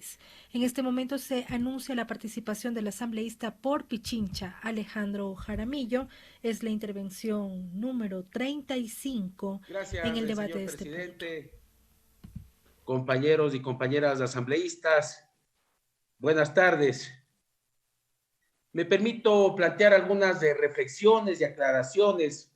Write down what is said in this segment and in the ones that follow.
país. En este momento se anuncia la participación del asambleísta por Pichincha, Alejandro Jaramillo. Es la intervención número 35 en Gracias, el debate señor de este punto. presidente, compañeros y compañeras asambleístas. Buenas tardes. Me permito plantear algunas de reflexiones y aclaraciones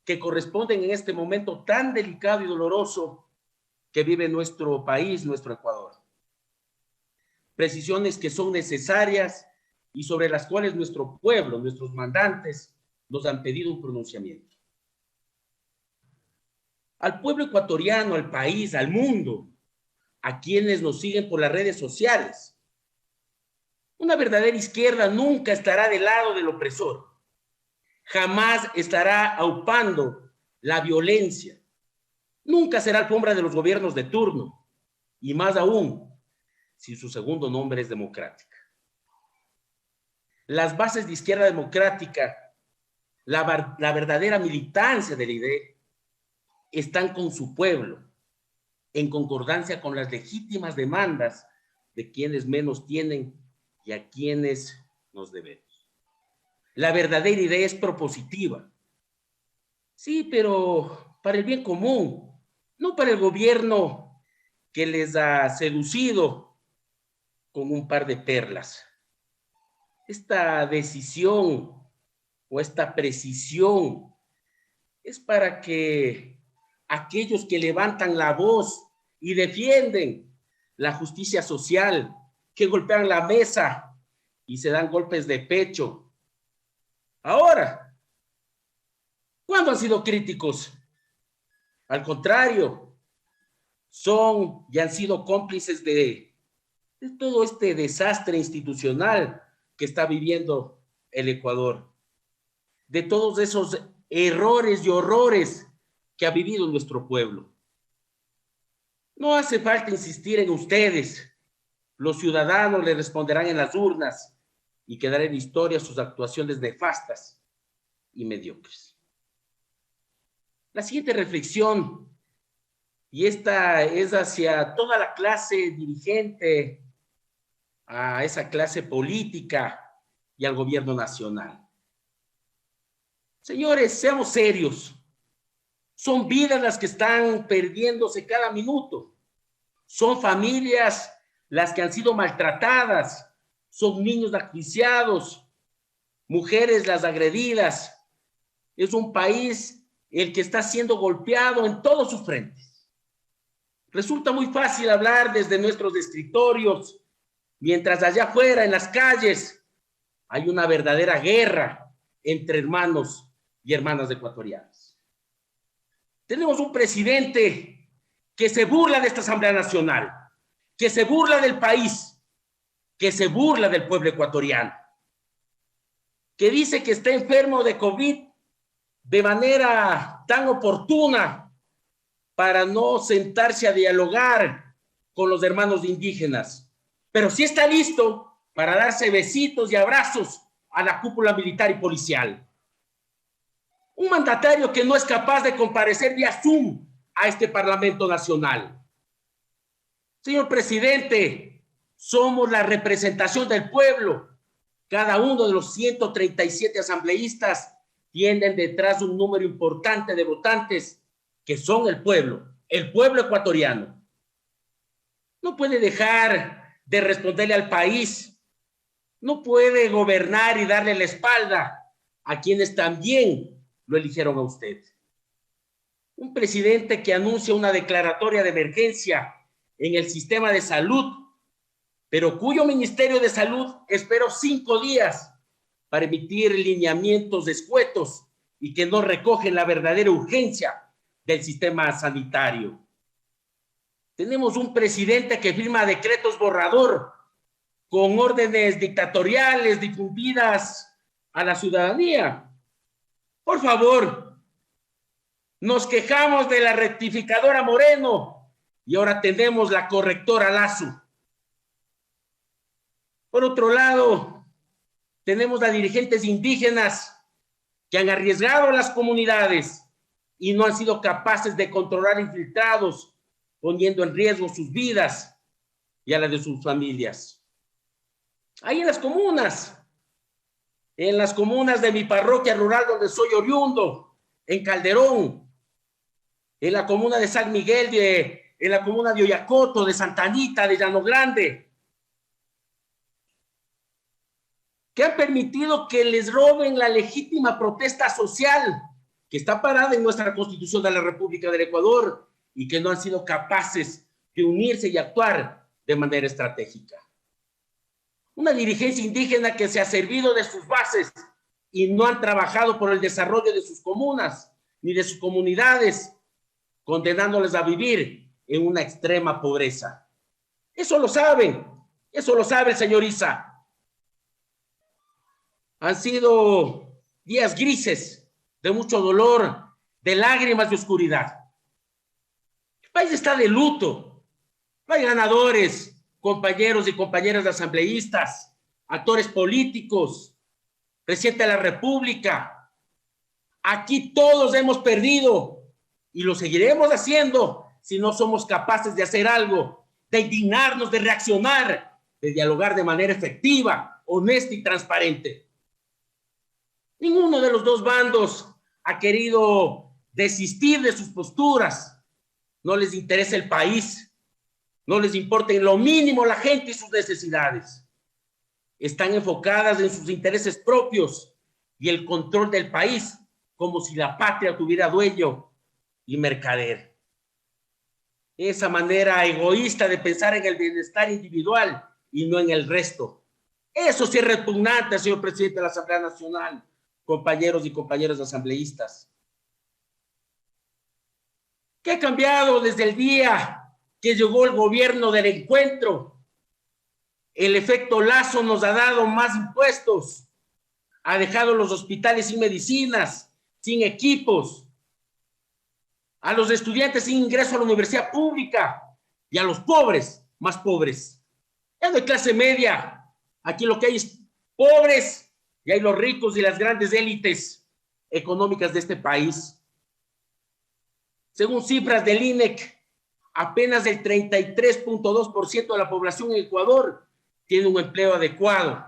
que corresponden en este momento tan delicado y doloroso que vive nuestro país, nuestro Ecuador. Precisiones que son necesarias y sobre las cuales nuestro pueblo, nuestros mandantes, nos han pedido un pronunciamiento. Al pueblo ecuatoriano, al país, al mundo, a quienes nos siguen por las redes sociales. Una verdadera izquierda nunca estará del lado del opresor. Jamás estará aupando la violencia. Nunca será alfombra de los gobiernos de turno. Y más aún, si su segundo nombre es democrática. Las bases de izquierda democrática, la verdadera militancia de la idea, están con su pueblo, en concordancia con las legítimas demandas de quienes menos tienen y a quienes nos debemos. La verdadera idea es propositiva. Sí, pero para el bien común, no para el gobierno que les ha seducido con un par de perlas. Esta decisión o esta precisión es para que aquellos que levantan la voz y defienden la justicia social, que golpean la mesa y se dan golpes de pecho. Ahora, ¿cuándo han sido críticos? Al contrario, son y han sido cómplices de todo este desastre institucional que está viviendo el Ecuador, de todos esos errores y horrores que ha vivido nuestro pueblo. No hace falta insistir en ustedes. Los ciudadanos le responderán en las urnas y quedarán en historia sus actuaciones nefastas y mediocres. La siguiente reflexión, y esta es hacia toda la clase dirigente, a esa clase política y al gobierno nacional. Señores, seamos serios. Son vidas las que están perdiéndose cada minuto. Son familias las que han sido maltratadas. Son niños asfixiados, mujeres las agredidas. Es un país el que está siendo golpeado en todos sus frentes. Resulta muy fácil hablar desde nuestros escritorios, mientras allá afuera, en las calles, hay una verdadera guerra entre hermanos y hermanas ecuatorianas. Tenemos un presidente que se burla de esta Asamblea Nacional, que se burla del país, que se burla del pueblo ecuatoriano, que dice que está enfermo de COVID de manera tan oportuna para no sentarse a dialogar con los hermanos indígenas, pero sí está listo para darse besitos y abrazos a la cúpula militar y policial. Un mandatario que no es capaz de comparecer vía Zoom a este Parlamento Nacional. Señor presidente, somos la representación del pueblo. Cada uno de los 137 asambleístas tienen detrás un número importante de votantes que son el pueblo ecuatoriano. No puede dejar de responderle al país, no puede gobernar y darle la espalda a quienes también lo eligieron a usted. Un presidente que anuncia una declaratoria de emergencia en el sistema de salud, pero cuyo Ministerio de Salud esperó 5 días para emitir lineamientos escuetos y que no recogen la verdadera urgencia del sistema sanitario. Tenemos un presidente que firma decretos borrador con órdenes dictatoriales difundidas a la ciudadanía. Por favor, nos quejamos de la rectificadora Moreno y ahora tenemos la correctora Lazo. Por otro lado, tenemos a dirigentes indígenas que han arriesgado a las comunidades y no han sido capaces de controlar infiltrados, poniendo en riesgo sus vidas. y a la de sus familias. Ahí en las comunas de mi parroquia rural donde soy oriundo, en Calderón, en la comuna de San Miguel, en la comuna de Oyacoto, de Santa Anita, de Llano Grande, que han permitido que les roben la legítima protesta social que está parada en nuestra Constitución de la República del Ecuador y que no han sido capaces de unirse y actuar de manera estratégica. Una dirigencia indígena que se ha servido de sus bases y no han trabajado por el desarrollo de sus comunas ni de sus comunidades, condenándoles a vivir en una extrema pobreza. Eso lo sabe el señor Issa. Han sido días grises, de mucho dolor, de lágrimas de oscuridad. El país está de luto. No hay ganadores, compañeros y compañeras de asambleístas, actores políticos, presidente de la República. Aquí todos hemos perdido y lo seguiremos haciendo si no somos capaces de hacer algo, de indignarnos, de reaccionar, de dialogar de manera efectiva, honesta y transparente. Ninguno de los dos bandos ha querido desistir de sus posturas. No les interesa el país. No les importa en lo mínimo la gente y sus necesidades. Están enfocadas en sus intereses propios y el control del país, como si la patria tuviera dueño y mercader. Esa manera egoísta de pensar en el bienestar individual y no en el resto. Eso sí es repugnante, señor presidente de la Asamblea Nacional, compañeros y compañeras asambleístas. ¿Qué ha cambiado desde el día que llegó el gobierno del encuentro? El efecto Lazo nos ha dado más impuestos, ha dejado los hospitales sin medicinas, sin equipos, a los estudiantes sin ingreso a la universidad pública y a los pobres, más pobres. Ya no hay clase media, aquí lo que hay es pobres y hay los ricos y las grandes élites económicas de este país. Según cifras del INEC, apenas el 33.2% de la población en Ecuador tiene un empleo adecuado,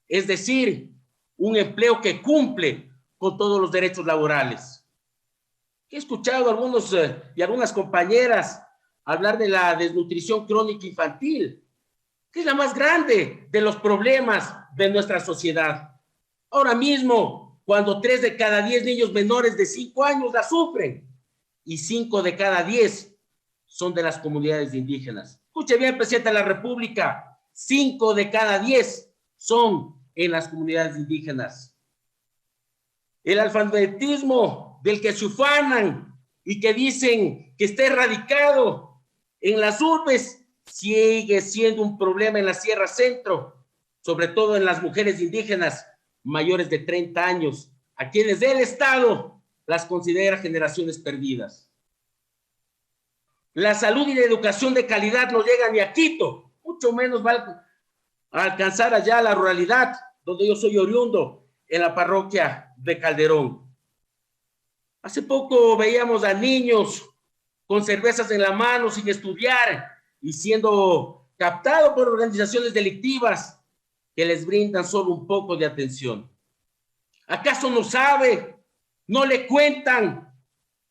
es decir, un empleo que cumple con todos los derechos laborales. He escuchado a algunos y algunas compañeras hablar de la desnutrición crónica infantil, que es la más grande de los problemas de nuestra sociedad. Ahora mismo, cuando 3 de cada 10 niños menores de 5 años la sufren y 5 de cada 10 son de las comunidades indígenas. Escuche bien, presidente de la República, 5 de cada 10 son en las comunidades indígenas. El alfabetismo del que se ufanan y que dicen que está erradicado en las urbes sigue siendo un problema en la Sierra Centro, sobre todo en las mujeres indígenas mayores de 30 años, a quienes el Estado las considera generaciones perdidas. La salud y la educación de calidad no llegan ni a Quito, mucho menos va a alcanzar allá la ruralidad, donde yo soy oriundo, en la parroquia de Calderón. Hace poco veíamos a niños con cervezas en la mano, sin estudiar, y siendo captados por organizaciones delictivas que les brindan solo un poco de atención. ¿Acaso no sabe? ¿No le cuentan?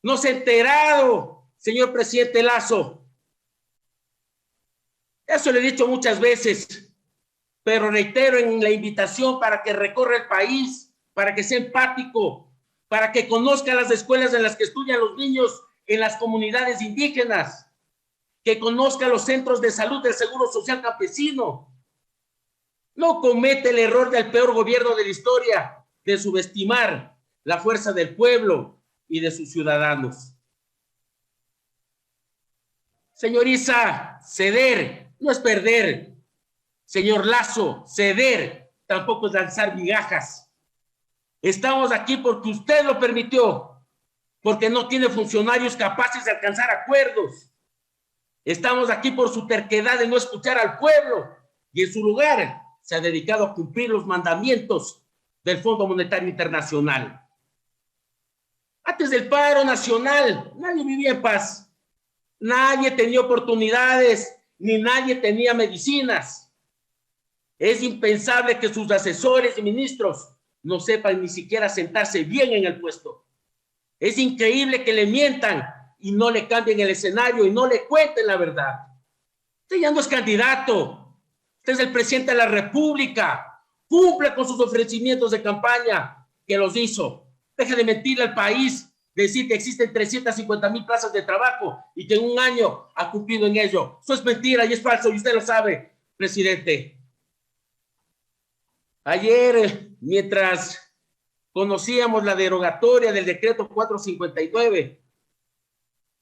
¿No se ha enterado, señor presidente Lazo? Eso le he dicho muchas veces, pero reitero en la invitación para que recorra el país, para que sea empático, para que conozca las escuelas en las que estudian los niños en las comunidades indígenas, que conozca los centros de salud del Seguro Social Campesino. No comete el error del peor gobierno de la historia de subestimar la fuerza del pueblo y de sus ciudadanos. Señor Issa, ceder no es perder. Señor Lazo, ceder tampoco es lanzar migajas. Estamos aquí porque usted lo permitió, porque no tiene funcionarios capaces de alcanzar acuerdos. Estamos aquí por su terquedad de no escuchar al pueblo y en su lugar se ha dedicado a cumplir los mandamientos del Fondo Monetario Internacional. Antes del paro nacional, nadie vivía en paz. Nadie tenía oportunidades ni nadie tenía medicinas. Es impensable que sus asesores y ministros no sepan ni siquiera sentarse bien en el puesto. Es increíble que le mientan y no le cambien el escenario y no le cuenten la verdad. Usted ya no es candidato. Usted es el presidente de la República. Cumple con sus ofrecimientos de campaña que los hizo. Deje de mentirle al país, decir que existen 350,000 plazas de trabajo y que en un año ha cumplido en ello. Eso es mentira y es falso y usted lo sabe, presidente. Ayer, mientras conocíamos la derogatoria del decreto 459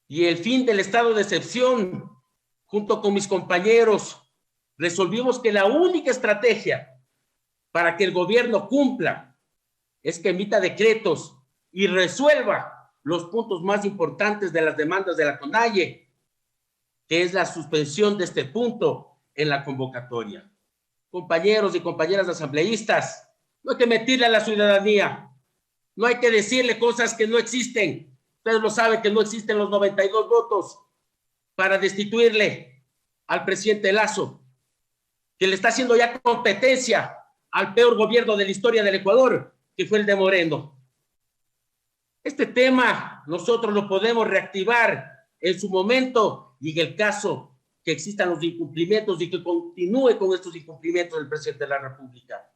y el fin del estado de excepción, junto con mis compañeros, resolvimos que la única estrategia para que el gobierno cumpla es que emita decretos y resuelva los puntos más importantes de las demandas de la CONAIE, que es la suspensión de este punto en la convocatoria. Compañeros y compañeras asambleístas, no hay que mentirle a la ciudadanía, no hay que decirle cosas que no existen. Ustedes lo saben que no existen los 92 votos para destituirle al presidente Lasso, que le está haciendo ya competencia al peor gobierno de la historia del Ecuador, que fue el de Moreno. Este tema nosotros lo podemos reactivar en su momento y en el caso que existan los incumplimientos y que continúe con estos incumplimientos del presidente de la República.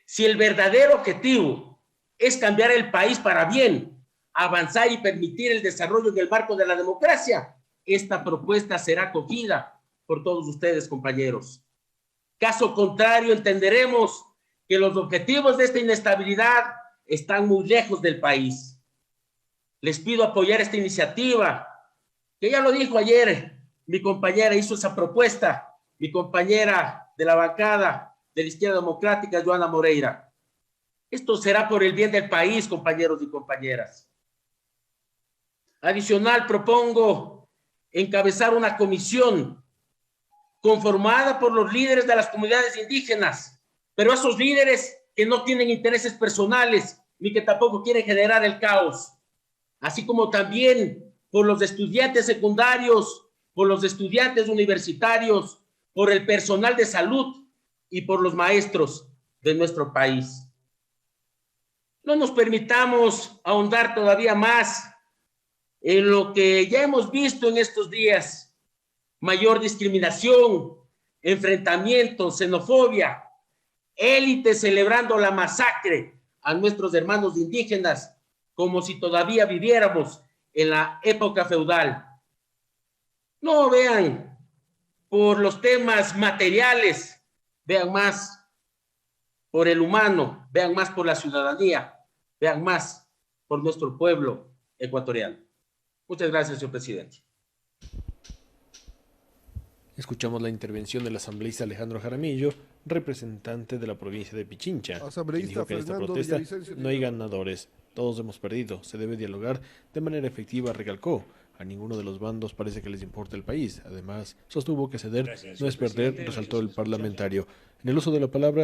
Si el verdadero objetivo es cambiar el país para bien, avanzar y permitir el desarrollo en el marco de la democracia, esta propuesta será acogida por todos ustedes, compañeros. Caso contrario, entenderemos que los objetivos de esta inestabilidad están muy lejos del país. Les pido apoyar esta iniciativa, que ya lo dijo ayer, mi compañera hizo esa propuesta, mi compañera de la bancada de la Izquierda Democrática, Joana Moreira. Esto será por el bien del país, compañeros y compañeras. Adicional, propongo encabezar una comisión conformada por los líderes de las comunidades indígenas, pero esos líderes que no tienen intereses personales ni que tampoco quieren generar el caos, así como también por los estudiantes secundarios, por los estudiantes universitarios, por el personal de salud y por los maestros de nuestro país. No nos permitamos ahondar todavía más en lo que ya hemos visto en estos días: mayor discriminación, enfrentamientos, xenofobia, élites celebrando la masacre a nuestros hermanos indígenas como si todavía viviéramos en la época feudal. No vean por los temas materiales, vean más por el humano, vean más por la ciudadanía, vean más por nuestro pueblo ecuatoriano. Muchas gracias, señor presidente. Escuchamos la intervención del asambleísta Alejandro Jaramillo, representante de la provincia de Pichincha, quien dijo que en esta protesta no hay ganadores, todos hemos perdido, se debe dialogar de manera efectiva, recalcó. A ninguno de los bandos parece que les importa el país. Además, sostuvo que ceder no es perder, resaltó el parlamentario. En el uso de la palabra,